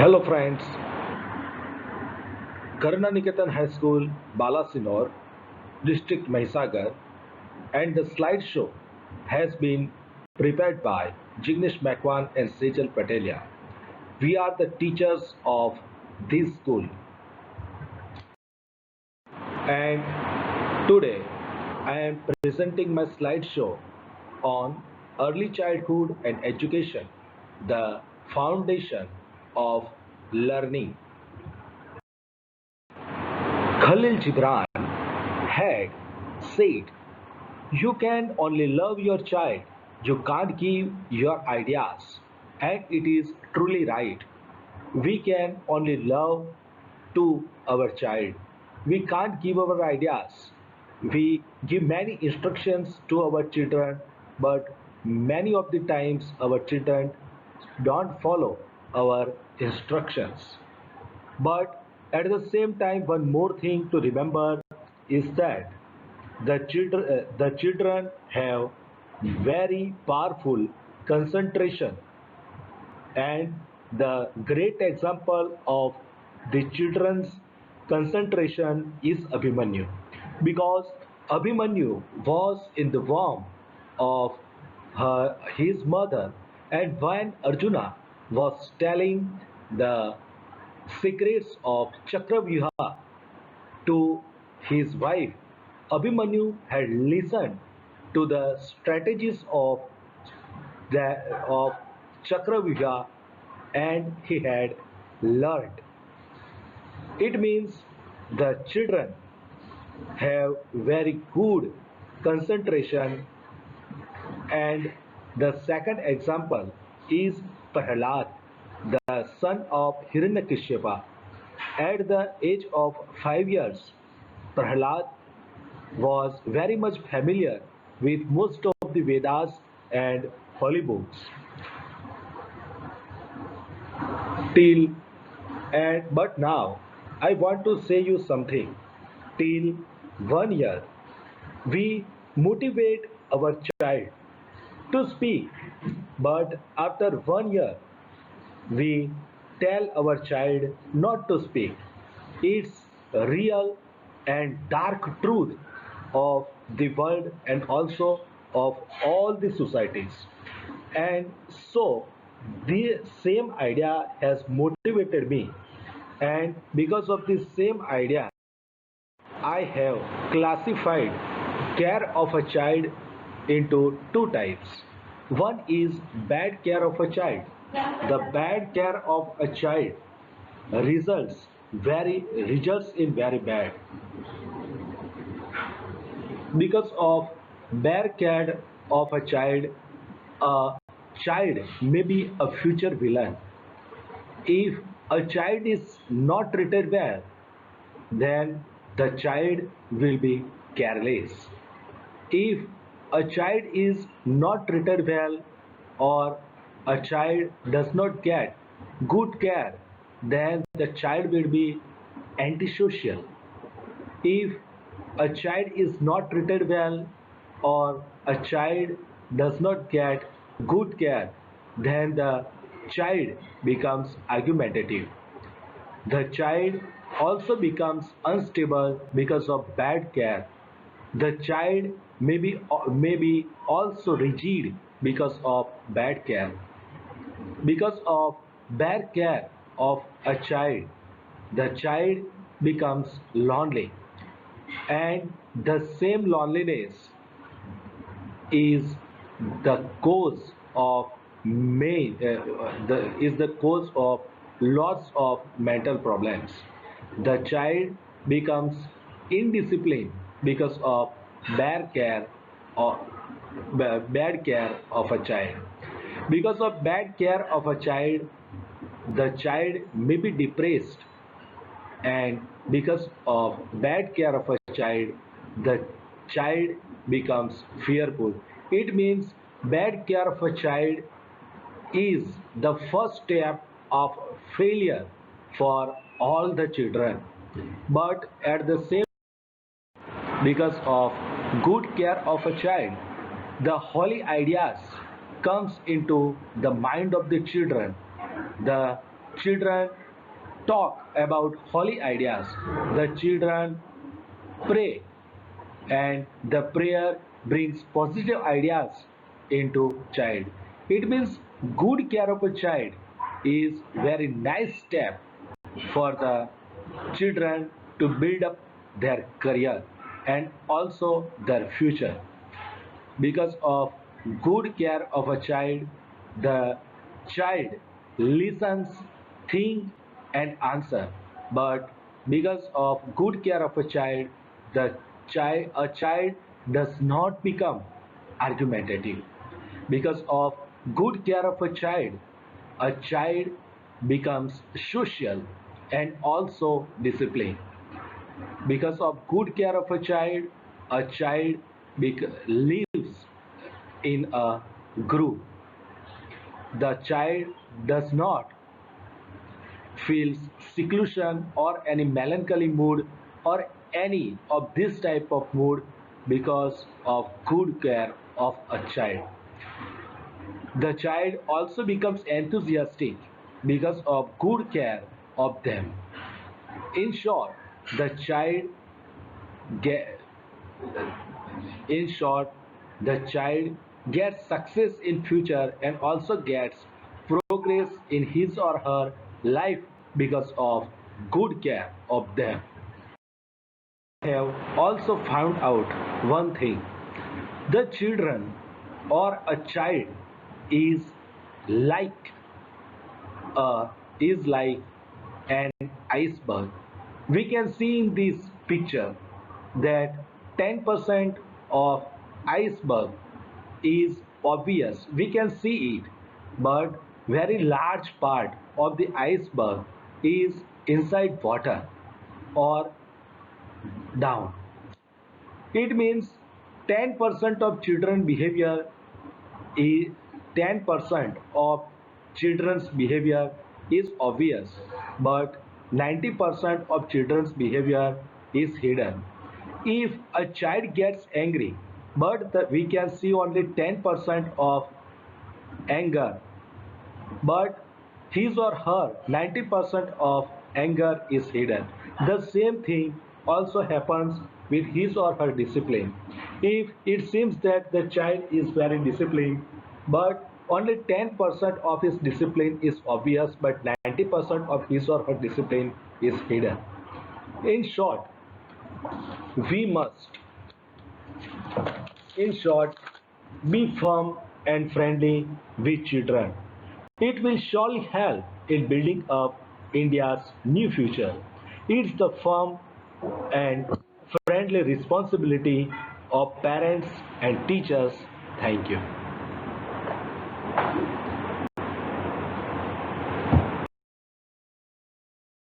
Hello friends, Karunaniketan High School, Balasinor, District Mahisagar, and the slideshow has been prepared by Jignesh Makwan and Sejal Patelia. We are the teachers of this school, and today I am presenting my slideshow on early childhood and education, the foundation of learning. Khalil Gibran had said, "You can only love your child, you can't give your ideas." And it is truly right. We can only love to our child. We can't give our ideas. We give many instructions to our children, but many of the times our children don't follow our instructions. But at the same time, one more thing to remember is that the children have very powerful concentration, and the great example of the children's concentration is Abhimanyu, because Abhimanyu was in the womb of his mother, and when Arjuna was telling the secrets of Chakravyuha to his wife, Abhimanyu had listened to the strategies of Chakravyuha, and he had learned. It means the children have very good concentration. And the second example is Prahlad, the son of Hiranyakashipu. At the age of 5 years, Prahlad was very much familiar with most of the Vedas and holy books. Till but now I want to say you something. Till 1 year, we motivate our child to speak, but after 1 year, we tell our child not to speak. It's a real and dark truth of the world and also of all the societies. And so the same idea has motivated me. And because of this same idea, I have classified care of a child into two types. One is bad care of a child. The bad care of a child results in very bad. Because of bad care of a child may be a future villain. If a child is not treated well, then the child will be careless. If a child is not treated well, or a child does not get good care, then the child will be antisocial. If a child is not treated well, or a child does not get good care, then the child becomes argumentative. The child also becomes unstable because of bad care. The child may be also rigid because of bad care. Because of bad care of a child, the child becomes lonely, and the same loneliness is the cause of the cause of lots of mental problems. The child becomes indisciplined because of bad care or bad care of a child. Because of bad care of a child, the child may be depressed, and because of bad care of a child, the child becomes fearful. It means bad care of a child is the first step of failure for all the children. But at the same, because of good care of a child, the holy ideas comes into the mind of the children. The children talk about holy ideas. The children pray, and the prayer brings positive ideas into child. It means good care of a child is very nice step for the children to build up their career and also their future. Because of good care of a child, the child listens, think and answer. But because of good care of a child, the child does not become argumentative. Because of good care of a child becomes social and also disciplined. Because of good care of a child lives in a group. The child does not feel seclusion or any melancholy mood or any of this type of mood because of good care of a child. The child also becomes enthusiastic because of good care of them. In short, the child get, in short, the child gets success in future and also gets progress in his or her life because of good care of them. I have also found out one thing. The children or a child is like like an iceberg. We can see in this picture that 10% of iceberg is obvious. We can see it, but very large part of the iceberg is inside water or down. It means 10% of children behavior is 10% of children's behavior is obvious, but 90% of children's behavior is hidden. If a child gets angry, but we can see only 10% of anger, but his or her 90% of anger is hidden. The same thing also happens with his or her discipline. If it seems that the child is very disciplined, but only 10% of his discipline is obvious, but 90% of his or her discipline is hidden. In short, we must, in short, be firm and friendly with children. It will surely help in building up India's new future. It's the firm and friendly responsibility of parents and teachers. Thank you.